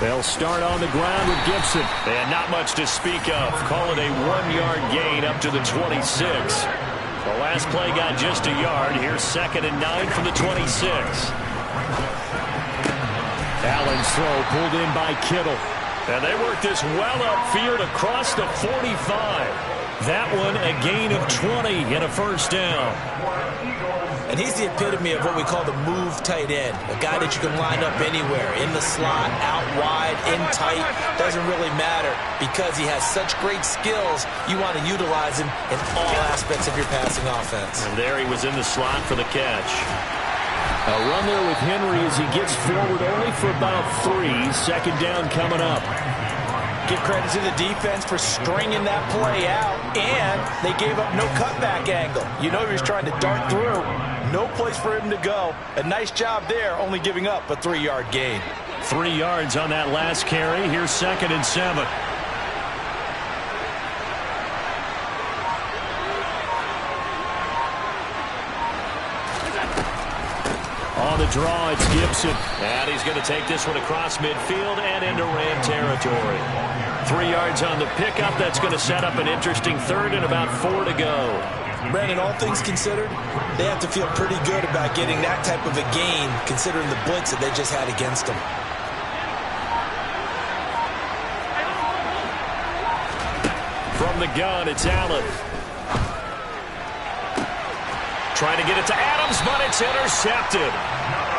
They'll start on the ground with Gibson. And not much to speak of. Call it a 1-yard gain up to the 26. The last play got just a yard. Here's 2nd and 9 from the 26. Allen's throw pulled in by Kittle. And they work this well upfield across the 45. That one a gain of 20 and a first down. And he's the epitome of what we call the move tight end. A guy that you can line up anywhere. In the slot, out wide, in tight. Doesn't really matter because he has such great skills. You want to utilize him in all aspects of your passing offense. And there he was in the slot for the catch. A run there with Henry as he gets forward only for about 3. 2nd down coming up. Give credit to the defense for stringing that play out, and they gave up no cutback angle. You know he was trying to dart through. No place for him to go. A nice job there, only giving up a 3-yard gain. 3 yards on that last carry. Here's 2nd and 7. On the draw, it's Gibson. And he's going to take this one across midfield and into Ram territory. 3 yards on the pickup. That's going to set up an interesting 3rd and about 4 to go. Brandon, all things considered, they have to feel pretty good about getting that type of a gain, considering the blitz that they just had against them. From the gun, it's Allen. Trying to get it to Adams, but it's intercepted.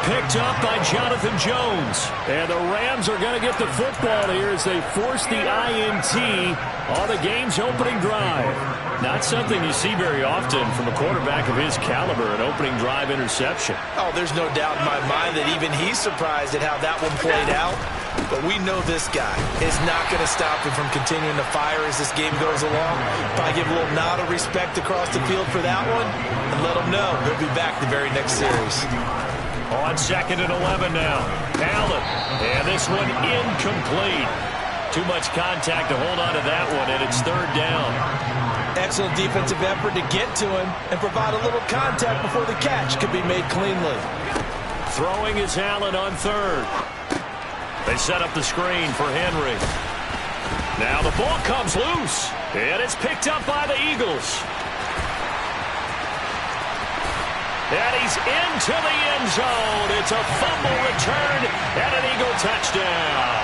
Picked up by Jonathan Jones. And the Rams are going to get the football here as they force the INT on the game's opening drive. Not something you see very often from a quarterback of his caliber, an opening drive interception. Oh, there's no doubt in my mind that even he's surprised at how that one played out. But we know this guy is not going to stop him from continuing to fire as this game goes along. Probably give a little nod of respect across the field for that one and let him know he'll be back the very next series. On 2nd and 11 now. Allen. And this one incomplete. Too much contact to hold on to that one, and it's 3rd down. Excellent defensive effort to get to him and provide a little contact before the catch could be made cleanly. Throwing is Allen on 3rd. They set up the screen for Henry. Now the ball comes loose, and it's picked up by the Eagles. And he's into the end zone. It's a fumble return and an Eagle touchdown.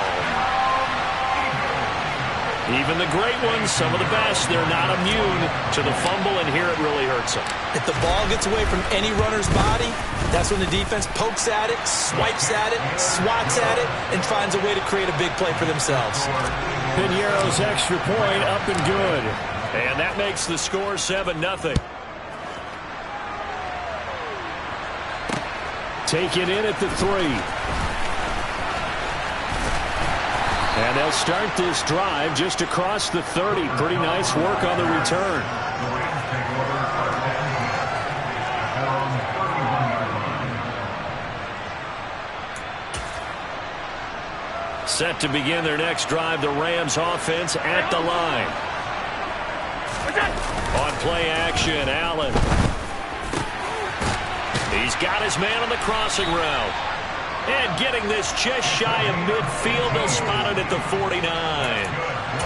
Even the great ones, some of the best, they're not immune to the fumble, and here it really hurts them. If the ball gets away from any runner's body, that's when the defense pokes at it, swipes at it, swats at it, and finds a way to create a big play for themselves. Piñeiro's extra point up and good. And that makes the score 7-0. Take it in at the 3. And they'll start this drive just across the 30. Pretty nice work on the return. Set to begin their next drive, the Rams offense at the line. On play action, Allen. He's got his man on the crossing route. And getting this just shy of midfield, they'll spot it at the 49.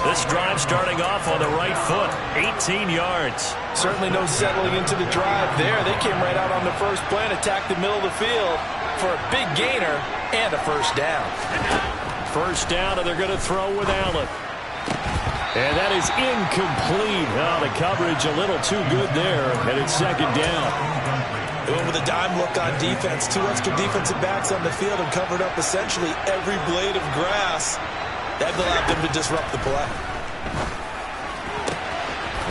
This drive starting off on the right foot, 18 yards. Certainly no settling into the drive there. They came right out on the first play and attacked the middle of the field for a big gainer and a first down. First down, and they're going to throw with Allen. And that is incomplete. Oh, the coverage a little too good there, and it's 2nd down. They went with a dime look on defense. 2 extra defensive backs on the field and covered up essentially every blade of grass. That allowed them to disrupt the play.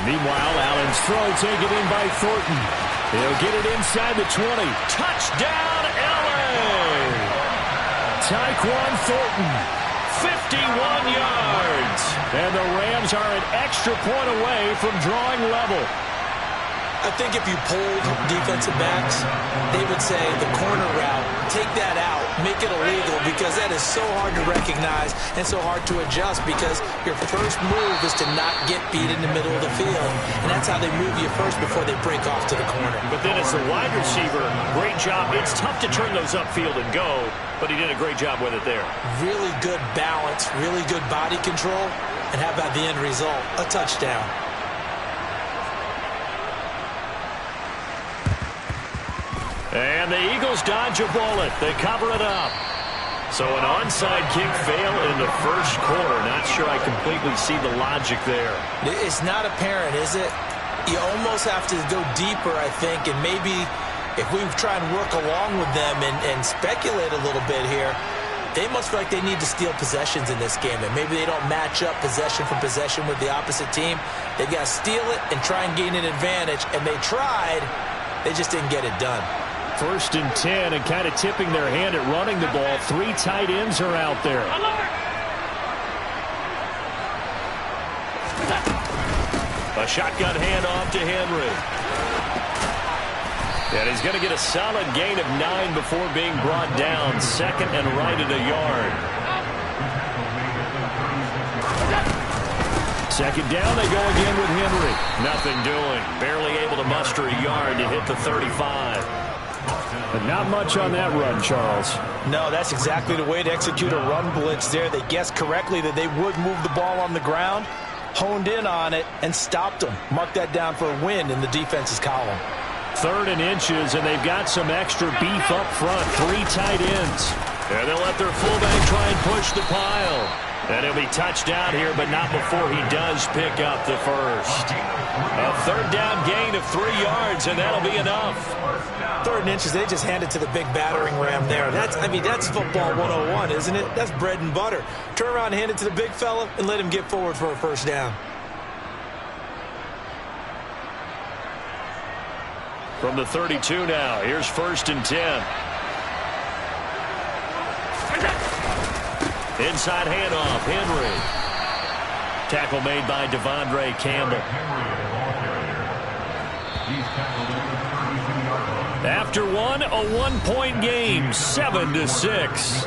Meanwhile, Allen's throw taken in by Thornton. He'll get it inside the 20. Touchdown, LA! Tyquan Thornton, 51 yards. And the Rams are an extra point away from drawing level. I think if you polled defensive backs, they would say the corner route, take that out, make it illegal, because that is so hard to recognize and so hard to adjust, because your first move is to not get beat in the middle of the field, and that's how they move you first before they break off to the corner. But then as the wide receiver, great job. It's tough to turn those upfield and go, but he did a great job with it there. Really good balance, really good body control, and how about the end result? A touchdown. And the Eagles dodge a bullet. They cover it up. So an onside kick fail in the first quarter. Not sure I completely see the logic there. It's not apparent, is it? You almost have to go deeper, I think, and maybe if we try and work along with them and speculate a little bit here, they must feel like they need to steal possessions in this game, and maybe they don't match up possession for possession with the opposite team. They've got to steal it and try and gain an advantage, and they tried. They just didn't get it done. 1st and 10, and kind of tipping their hand at running the ball. 3 tight ends are out there. A shotgun handoff to Henry. And he's going to get a solid gain of 9 before being brought down. 2nd and right at a yard. 2nd down, they go again with Henry. Nothing doing. Barely able to muster a yard to hit the 35. But not much on that run, Charles. No, that's exactly the way to execute a run blitz there. They guessed correctly that they would move the ball on the ground, honed in on it, and stopped them. Mark that down for a win in the defense's column. 3rd and inches, and they've got some extra beef up front. 3 tight ends. And they'll let their fullback try and push the pile. And he'll be touched down here, but not before he does pick up the first. A 3rd down gain of 3 yards, and that'll be enough. 3rd and inches, they just handed to the big battering ram there. That's football 101, isn't it? That's bread and butter. Turn around, hand it to the big fella, and let him get forward for a 1st down. From the 32 now, here's 1st and 10. Inside handoff, Henry. Tackle made by Devondre Campbell. After one, a 1-point game, 7-6.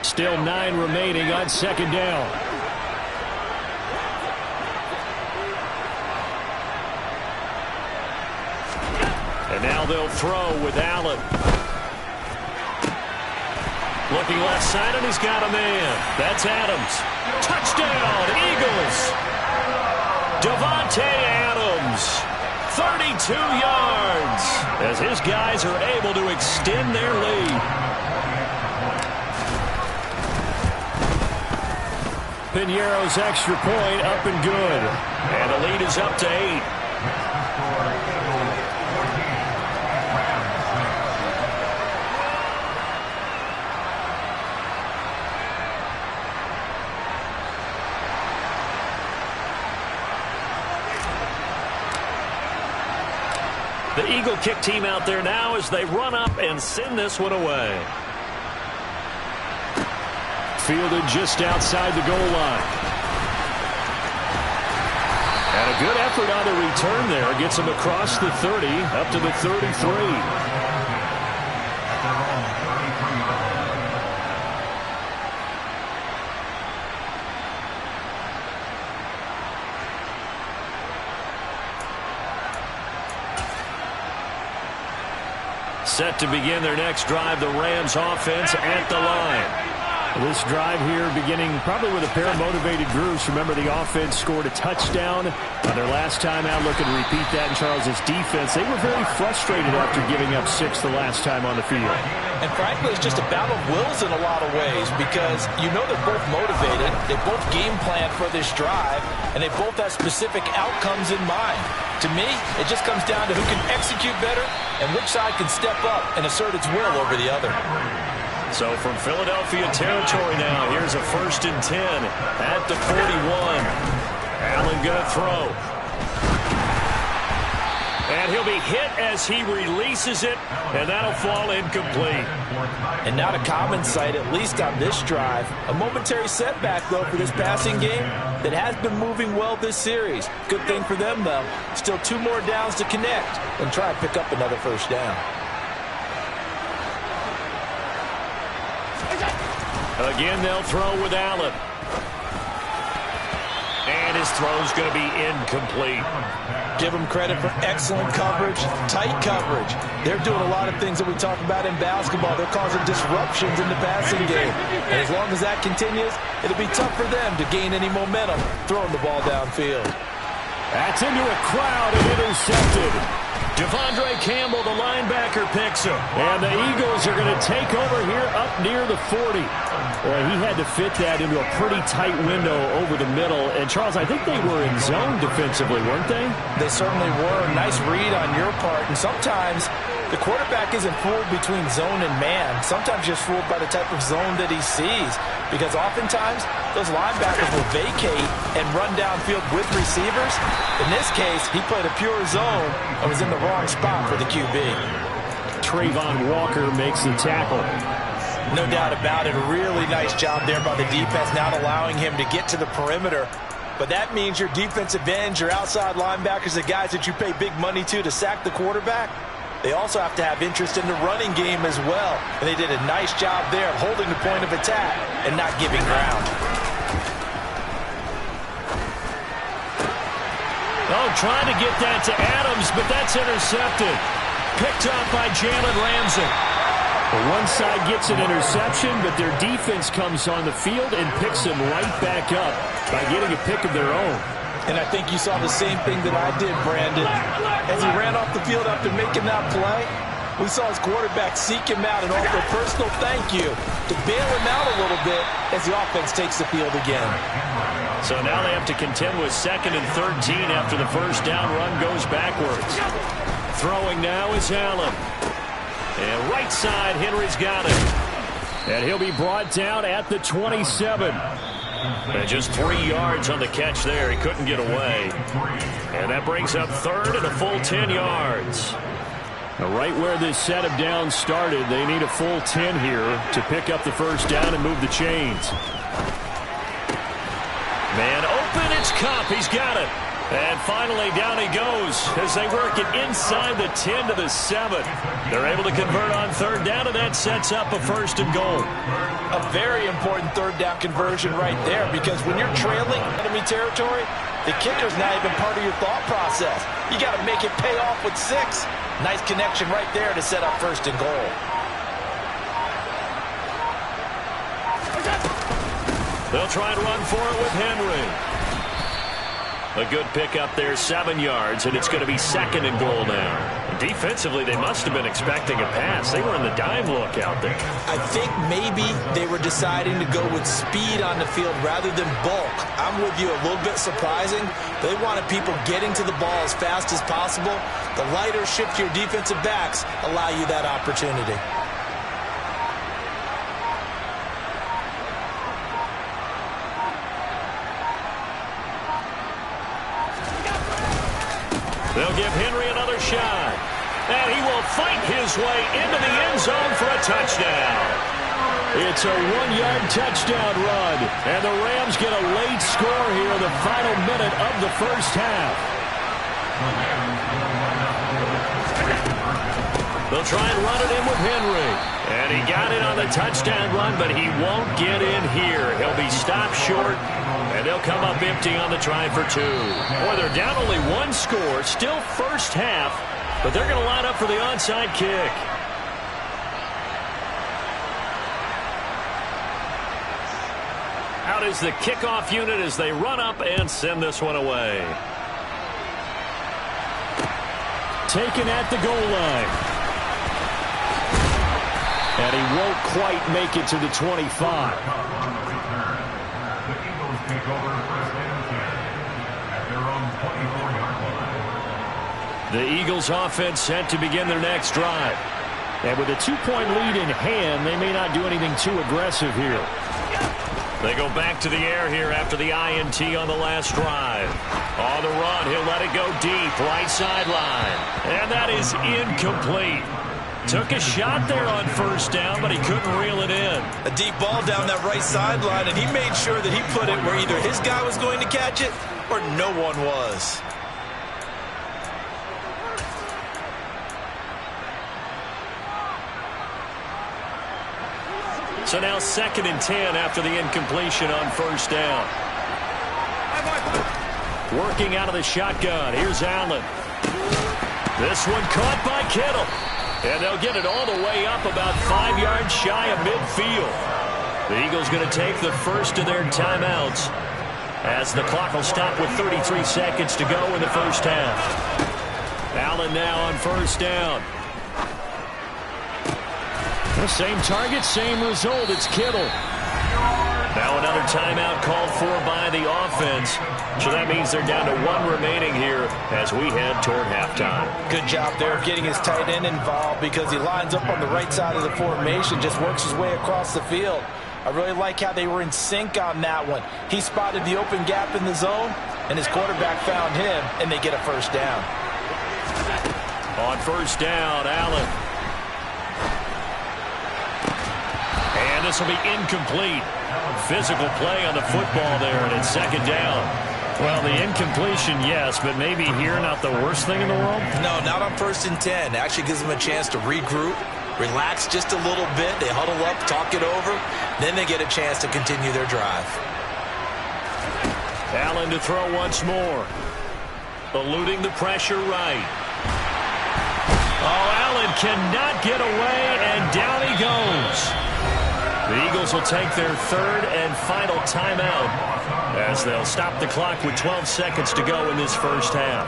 Still 9 remaining on 2nd down. And now they'll throw with Allen. Looking left side, and he's got a man. That's Adams. Touchdown, Eagles. Davante Adams, 32 yards, as his guys are able to extend their lead. Piñeiro's extra point up and good. And the lead is up to 8. The Eagle kick team out there now as they run up and send this one away. Fielded just outside the goal line. And a good effort on the return there. Gets him across the 30, up to the 33. Set to begin their next drive, the Rams offense at the line. This drive here beginning probably with a pair of motivated grooves. Remember, the offense scored a touchdown on their last time out. Look and repeat that in Charles's defense. They were very frustrated after giving up 6 the last time on the field. And frankly, it's just a battle of wills in a lot of ways, because you know they're both motivated. They both game plan for this drive, and they both have specific outcomes in mind. To me, it just comes down to who can execute better and which side can step up and assert its will over the other. So from Philadelphia territory now, here's a 1st and 10 at the 41. Allen going to throw. And he'll be hit as he releases it, and that'll fall incomplete. And not a common sight, at least on this drive. A momentary setback, though, for this passing game that has been moving well this series. Good thing for them, though. Still 2 more downs to connect and try and pick up another 1st down. Again, they'll throw with Allen. And his throw's going to be incomplete. Give them credit for excellent coverage, tight coverage. They're doing a lot of things that we talk about in basketball. They're causing disruptions in the passing game. And as long as that continues, it'll be tough for them to gain any momentum throwing the ball downfield. That's into a crowd and intercepted. Devondre Campbell, the linebacker, picks him. And the Eagles are going to take over here up near the 40. Boy, he had to fit that into a pretty tight window over the middle. And, Charles, I think they were in zone defensively, weren't they? They certainly were. Nice read on your part. And sometimes the quarterback isn't fooled between zone and man. Sometimes just fooled by the type of zone that he sees. Because oftentimes those linebackers will vacate and run downfield with receivers. In this case, he played a pure zone and was in the wrong spot for the QB. Trayvon Walker makes the tackle. No doubt about it. A really nice job there by the defense, not allowing him to get to the perimeter. But that means your defensive ends, your outside linebackers, the guys that you pay big money to sack the quarterback, they also have to have interest in the running game as well. And they did a nice job there of holding the point of attack and not giving ground. Oh, trying to get that to Adams, but that's intercepted. Picked up by Jalen Ramsey. Well, one side gets an interception, but their defense comes on the field and picks them right back up by getting a pick of their own. And I think you saw the same thing that I did, Brandon. As he ran off the field after making that play, we saw his quarterback seek him out and offer a personal thank you to bail him out a little bit as the offense takes the field again. So now they have to contend with 2nd and 13 after the 1st down run goes backwards. Throwing now is Allen. And right side, Henry's got it. And he'll be brought down at the 27. And just 3 yards on the catch there. He couldn't get away. And that brings up 3rd and a full 10 yards. Now, right where this set of downs started, they need a full 10 here to pick up the 1st down and move the chains. Man open, it's Kupp. He's got it. And finally, down he goes as they work it inside the 10 to the 7. They're able to convert on 3rd down, and that sets up a 1st and goal. A very important 3rd down conversion right there, because when you're trailing enemy territory, the kicker's not even part of your thought process. You got to make it pay off with 6. Nice connection right there to set up 1st and goal. They'll try and run for it with Henry. A good pickup there, 7 yards, and it's going to be 2nd and goal now. Defensively, they must have been expecting a pass. They were in the dime look out there. I think maybe they were deciding to go with speed on the field rather than bulk. I'm with you, a little bit surprising. They wanted people getting to the ball as fast as possible. The lighter, shiftier defensive backs allow you that opportunity. They'll give Henry another shot. And he will fight his way into the end zone for a touchdown. It's a 1-yard touchdown run. And the Rams get a late score here in the final minute of the 1st half. They'll try and run it in with Henry. And he got it on the touchdown run, but he won't get in here. He'll be stopped short. And they'll come up empty on the try for 2. Boy, they're down only 1 score, still 1st half, but they're going to line up for the onside kick. Out is the kickoff unit as they run up and send this one away. Taken at the goal line. And he won't quite make it to the 25. The Eagles offense set to begin their next drive. And with a 2-point lead in hand, they may not do anything too aggressive here. They go back to the air here after the INT on the last drive. On the run, he'll let it go deep, right sideline. And that is incomplete. Took a shot there on first down, but he couldn't reel it in. A deep ball down that right sideline, and he made sure that he put it where either his guy was going to catch it or no one was. So now 2nd and 10 after the incompletion on first down. Working out of the shotgun. Here's Allen. This one caught by Kittle. And they'll get it all the way up about 5 yards shy of midfield. The Eagles going to take the first of their timeouts as the clock will stop with 33 seconds to go in the first half. Allen now on first down. The same target, same result. It's Kittle. Now another timeout called for by the offense. So that means they're down to 1 remaining here as we head toward halftime. Good job there of getting his tight end involved because he lines up on the right side of the formation, just works his way across the field. I really like how they were in sync on that one. He spotted the open gap in the zone, and his quarterback found him, and they get a first down. On first down, Allen. And this will be incomplete. Physical play on the football there, and it's 2nd down. Well, the incompletion, yes, but maybe here not the worst thing in the world? No, not on 1st and 10. Actually gives them a chance to regroup, relax just a little bit. They huddle up, talk it over. Then they get a chance to continue their drive. Allen to throw once more. Eluding the pressure right. Oh, Allen cannot get away, and down he goes. The Eagles will take their 3rd and final timeout as they'll stop the clock with 12 seconds to go in this first half.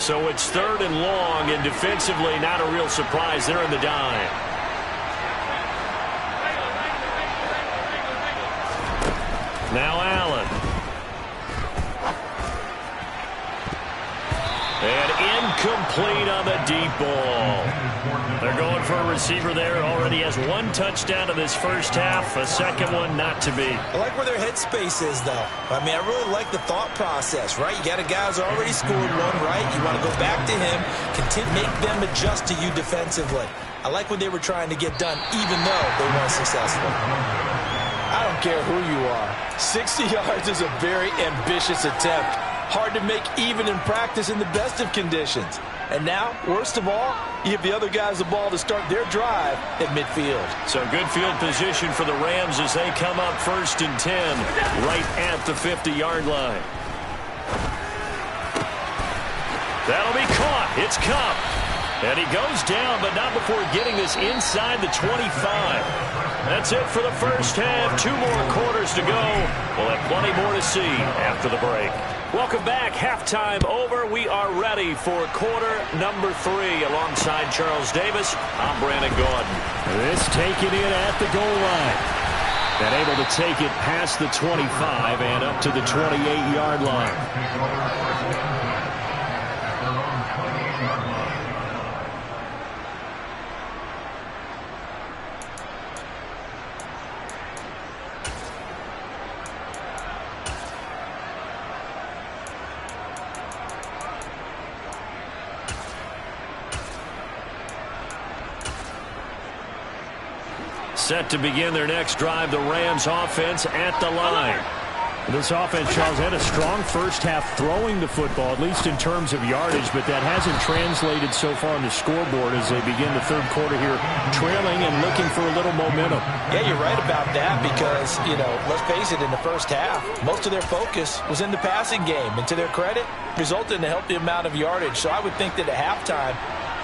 So it's 3rd and long, and defensively not a real surprise. They're in the dime. Now Allen. And incomplete on the deep ball. They're going for a receiver there. Already has 1 touchdown in this first half. A second one not to be. I like where their headspace is, though. I mean, I really like the thought process, right? You got a guy who's already scored 1, right? You want to go back to him, make them adjust to you defensively. I like what they were trying to get done, even though they weren't successful. I don't care who you are. 60 yards is a very ambitious attempt. Hard to make even in practice in the best of conditions. And now, worst of all, you give the other guys the ball to start their drive at midfield. So good field position for the Rams as they come up 1st and 10 right at the 50-yard line. That'll be caught. It's Kupp. And he goes down, but not before getting this inside the 25. That's it for the first half. 2 more quarters to go. We'll have plenty more to see after the break. Welcome back. Halftime over. We are ready for quarter number 3. Alongside Charles Davis, I'm Brandon Gordon. This taken in at the goal line. And able to take it past the 25 and up to the 28-yard line. Set to begin their next drive, the Rams offense at the line. This offense, Charles, had a strong first half throwing the football, at least in terms of yardage, but that hasn't translated so far on the scoreboard as they begin the 3rd quarter here, trailing and looking for a little momentum. Yeah, you're right about that because, let's face it, in the first half, most of their focus was in the passing game. And to their credit, resulted in a healthy amount of yardage. So I would think that at halftime,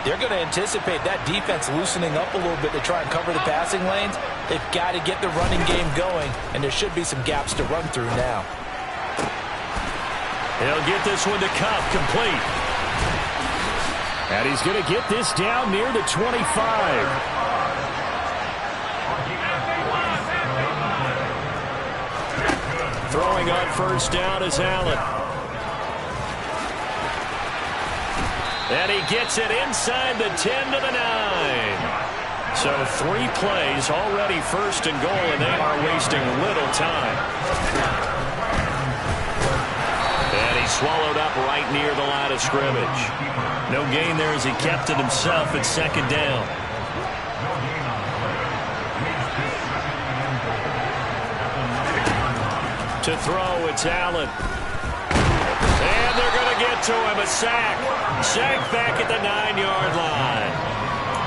they're going to anticipate that defense loosening up a little bit to try and cover the passing lanes. They've got to get the running game going, and there should be some gaps to run through now. He'll get this one to Kupp, complete. And he's going to get this down near the 25. Throwing on first down is Allen. And he gets it inside the 10 to the 9. So 3 plays, already first and goal, and they are wasting little time. And he swallowed up right near the line of scrimmage. No gain there as he kept it himself at second down. To throw, it's Allen. And they're going to get to him, a sack. Sack back at the 9-yard line.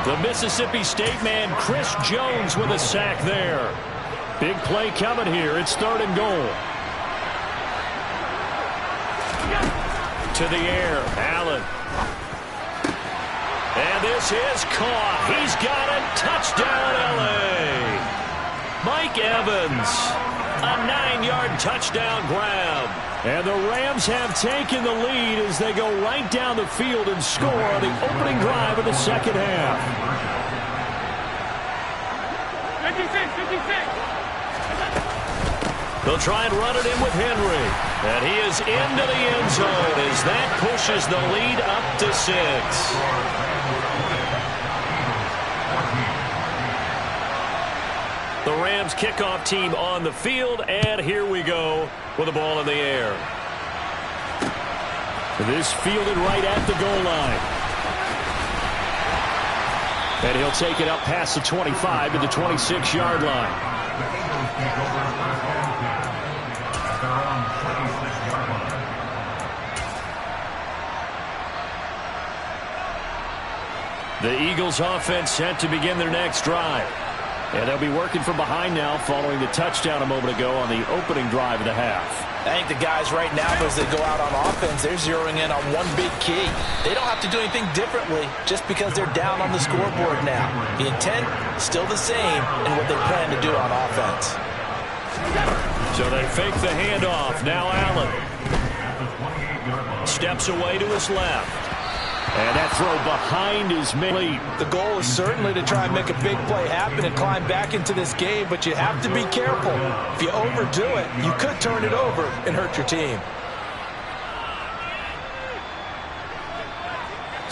The Mississippi State man, Chris Jones, with a sack there. Big play coming here. It's 3rd and goal. To the air, Allen. And this is caught. He's got it. Touchdown, L.A. Mike Evans. A 9-yard touchdown grab. And the Rams have taken the lead as they go right down the field and score on the opening drive of the second half. 56. They'll try and run it in with Henry. And he is into the end zone as that pushes the lead up to 6. The Rams kickoff team on the field, and here we go with the ball in the air. This fielded right at the goal line. And he'll take it up past the 25 to the 26-yard line. The Eagles offense set to begin their next drive. And they'll be working from behind now following the touchdown a moment ago on the opening drive of the half. I think the guys right now, as they go out on offense, they're zeroing in on one big key. They don't have to do anything differently just because they're down on the scoreboard now. The intent, still the same in what they plan to do on offense. So they fake the handoff. Now Allen steps away to his left. And that throw behind his man. The goal is certainly to try and make a big play happen and climb back into this game, but you have to be careful. If you overdo it, you could turn it over and hurt your team.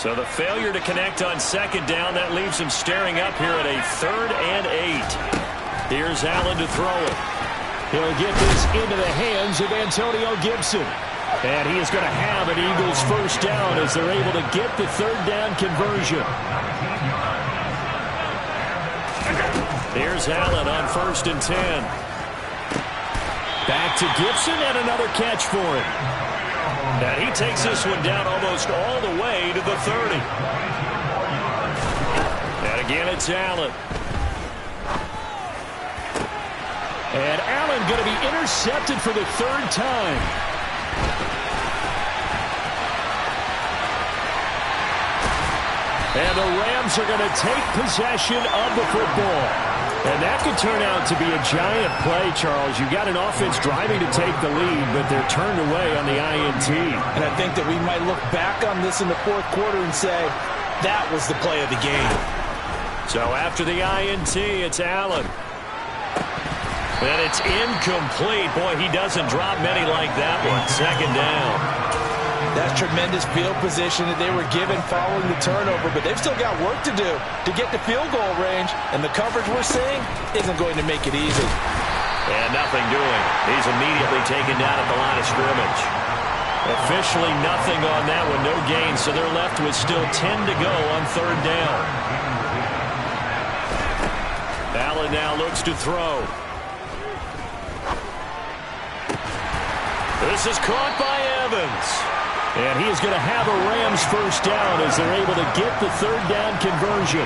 So the failure to connect on second down, that leaves him staring up here at a 3rd and 8. Here's Allen to throw it. He'll get this into the hands of Antonio Gibson. And he is going to have an Eagles first down as they're able to get the 3rd down conversion. Here's Allen on 1st and 10. Back to Gibson and another catch for him. And he takes this one down almost all the way to the 30. And again, it's Allen. And Allen going to be intercepted for the 3rd time. And the Rams are going to take possession of the football. And that could turn out to be a giant play, Charles. You've got an offense driving to take the lead, but they're turned away on the INT. And I think that we might look back on this in the 4th quarter and say, that was the play of the game. So after the INT, it's Allen. And it's incomplete. Boy, he doesn't drop many like that one. 2nd down. That's tremendous field position that they were given following the turnover, but they've still got work to do to get to field goal range, and the coverage we're seeing isn't going to make it easy. And nothing doing. He's immediately taken down at the line of scrimmage. Officially nothing on that one, no gain, so they're left with still 10 to go on 3rd down. Allen now looks to throw. This is caught by Evans. And he is going to have a Rams first down as they're able to get the 3rd down conversion.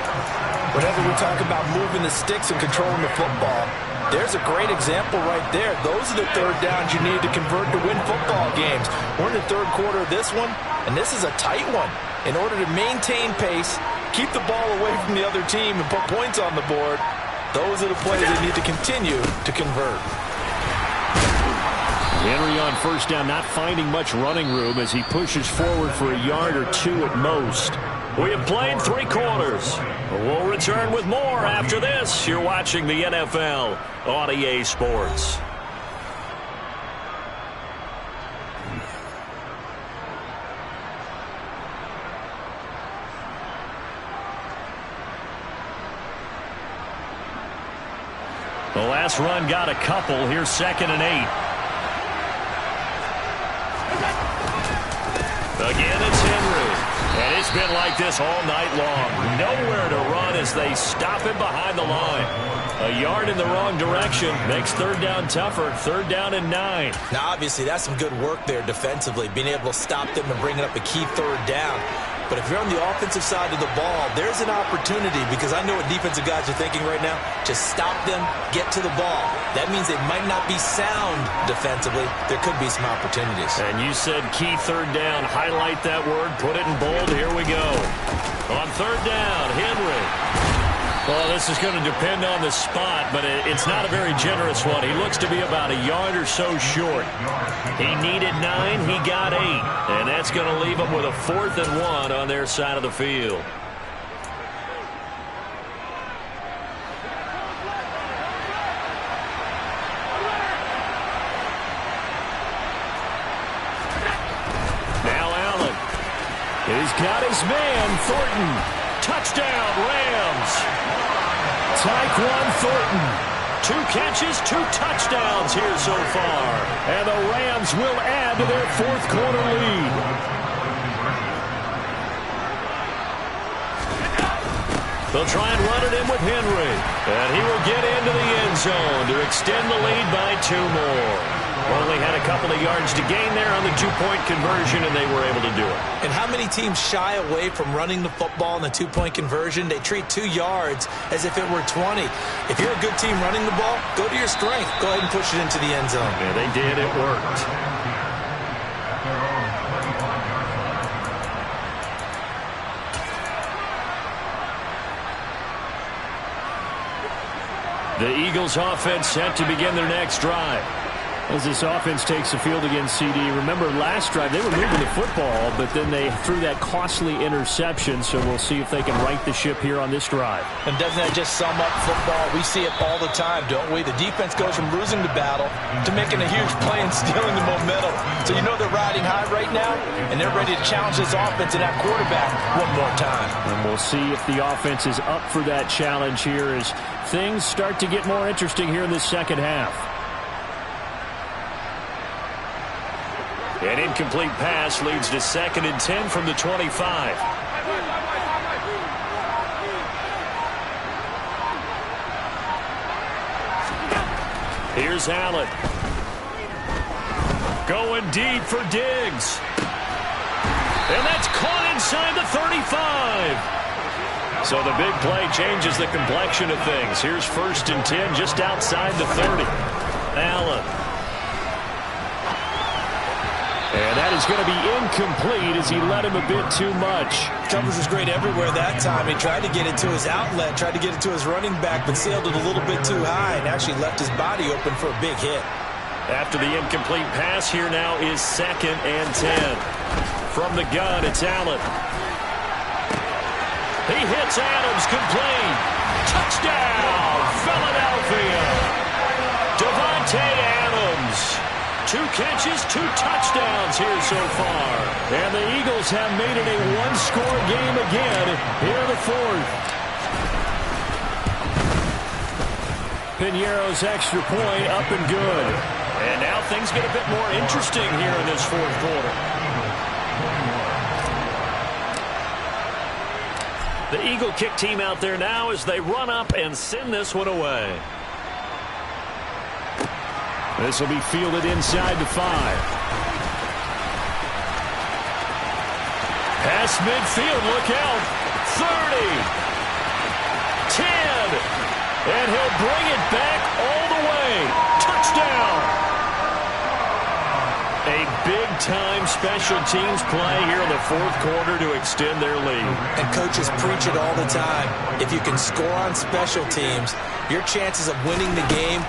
Whenever we talk about moving the sticks and controlling the football, there's a great example right there. Those are the 3rd downs you need to convert to win football games. We're in the 3rd quarter of this one, and this is a tight one. In order to maintain pace, keep the ball away from the other team, and put points on the board, those are the plays they need to continue to convert. Henry on first down, not finding much running room as he pushes forward for a yard or 2 at most. We have played 3 quarters. We'll return with more after this. You're watching the NFL on EA Sports. The last run got a couple. Here's 2nd and 8. Again, it's Henry. And it's been like this all night long. Nowhere to run as they stop him behind the line. A yard in the wrong direction makes 3rd down tougher. 3rd down and 9. Now, obviously, that's some good work there defensively, being able to stop them and bringing up a key 3rd down. But if you're on the offensive side of the ball, there's an opportunity, because I know what defensive guys are thinking right now. Just stop them, get to the ball. That means they might not be sound defensively. There could be some opportunities. And you said key 3rd down. Highlight that word. Put it in bold. Here we go. On 3rd down, Henry. Well, this is going to depend on the spot, but it's not a very generous one. He looks to be about a yard or so short. He needed 9. He got 8. And that's going to leave him with a 4th and 1 on their side of the field. Now Allen. He's got his man, Thornton. Touchdown, Rams. Tyquan Thornton. 2 catches, 2 touchdowns here so far. And the Rams will add to their 4th quarter lead. They'll try and run it in with Henry. And he will get into the end zone to extend the lead by 2 more. Only had a couple of yards to gain there on the 2-point conversion, and they were able to do it. And how many teams shy away from running the football in the 2-point conversion? They treat 2 yards as if it were 20. If you're a good team running the ball, go to your strength. Go ahead and push it into the end zone. Yeah, they did. It worked. The Eagles offense set to begin their next drive. As this offense takes the field against CD, remember last drive they were moving the football, but then they threw that costly interception, so we'll see if they can right the ship here on this drive. And doesn't that just sum up football? We see it all the time, don't we? The defense goes from losing the battle to making a huge play and stealing the momentum. So you know they're riding high right now, and they're ready to challenge this offense and that quarterback one more time. And we'll see if the offense is up for that challenge here as things start to get more interesting here in the second half. An incomplete pass leads to 2nd and 10 from the 25. Here's Allen. Going deep for Diggs. And that's caught inside the 35. So the big play changes the complexion of things. Here's 1st and 10 just outside the 30. Allen. And that is going to be incomplete as he led him a bit too much. Coverage was great everywhere that time. He tried to get it to his outlet, tried to get it to his running back, but sailed it a little bit too high and actually left his body open for a big hit. After the incomplete pass, here now is 2nd and 10. From the gun, it's Allen. He hits Adams, complete. Touchdown, Philadelphia. Davante Adams. 2 catches, 2 touchdowns here so far. And the Eagles have made it a 1-score game again here in the 4th. Piñeiro's extra point up and good. And now things get a bit more interesting here in this 4th quarter. The Eagle kick team out there now as they run up and send this one away. This will be fielded inside the 5. Pass midfield, look out. 30. 10. And he'll bring it back all the way. Touchdown. A big-time special teams play here in the 4th quarter to extend their lead. And coaches preach it all the time. If you can score on special teams, your chances of winning the game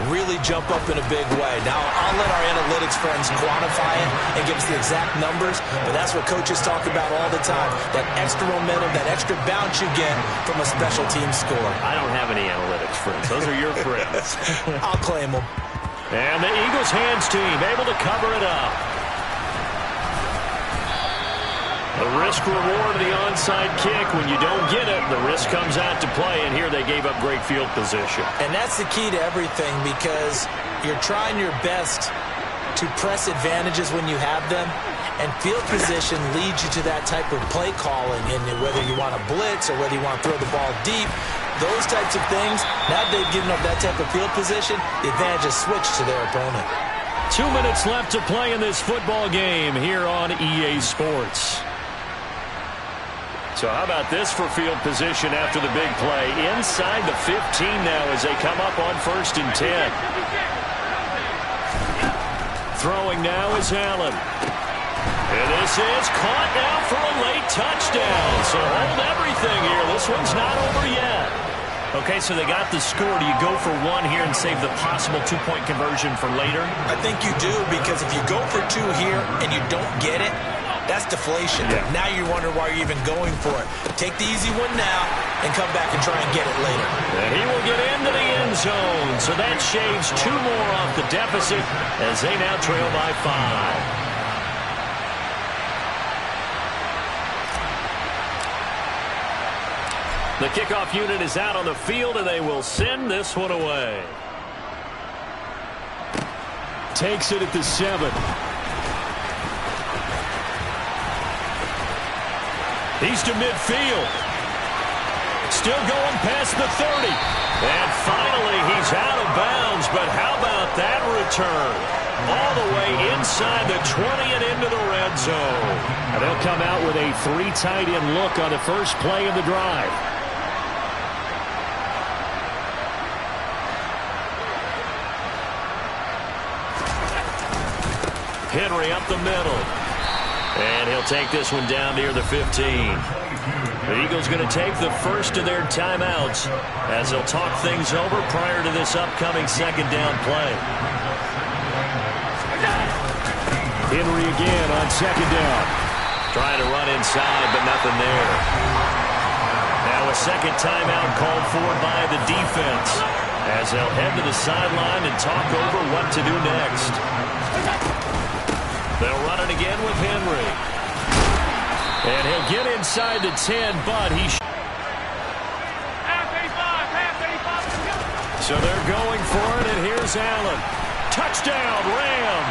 really jump up in a big way. Now, I'll let our analytics friends quantify it and give us the exact numbers, but that's what coaches talk about all the time. That extra momentum, that extra bounce you get from a special team score. I don't have any analytics friends. Those are your friends. I'll claim them. And the Eagles hands team able to cover it up. The risk reward of the onside kick. When you don't get it, the risk comes out to play, and here they gave up great field position. And that's the key to everything, because you're trying your best to press advantages when you have them, and field position leads you to that type of play calling, and whether you want to blitz or whether you want to throw the ball deep, those types of things. Now they've given up that type of field position, the advantage is switched to their opponent. 2 minutes left to play in this football game here on EA Sports. So how about this for field position after the big play? Inside the 15 now as they come up on 1st and 10. Throwing now is Allen. And this is caught now for a late touchdown. So hold everything here. This one's not over yet. Okay, so they got the score. Do you go for one here and save the possible 2-point conversion for later? I think you do, because if you go for 2 here and you don't get it, that's deflation. Yeah. Now you wonder why you're even going for it. Take the easy one now and come back and try and get it later. And he will get into the end zone. So that shaves 2 more off the deficit as they now trail by 5. The kickoff unit is out on the field, and they will send this one away. Takes it at the 7. He's to midfield. Still going past the 30. And finally, he's out of bounds. But how about that return? All the way inside the 20 and into the red zone. And they'll come out with a 3 tight end look on the first play of the drive. Henry up the middle. And he'll take this one down near the 15. The Eagles going to take the first of their timeouts as they'll talk things over prior to this upcoming 2nd down play. Henry again on 2nd down. Trying to run inside, but nothing there. Now a 2nd timeout called for by the defense as they'll head to the sideline and talk over what to do next. They'll run it again with Henry. And he'll get inside the 10, but he... So they're going for it, and here's Allen. Touchdown, Rams!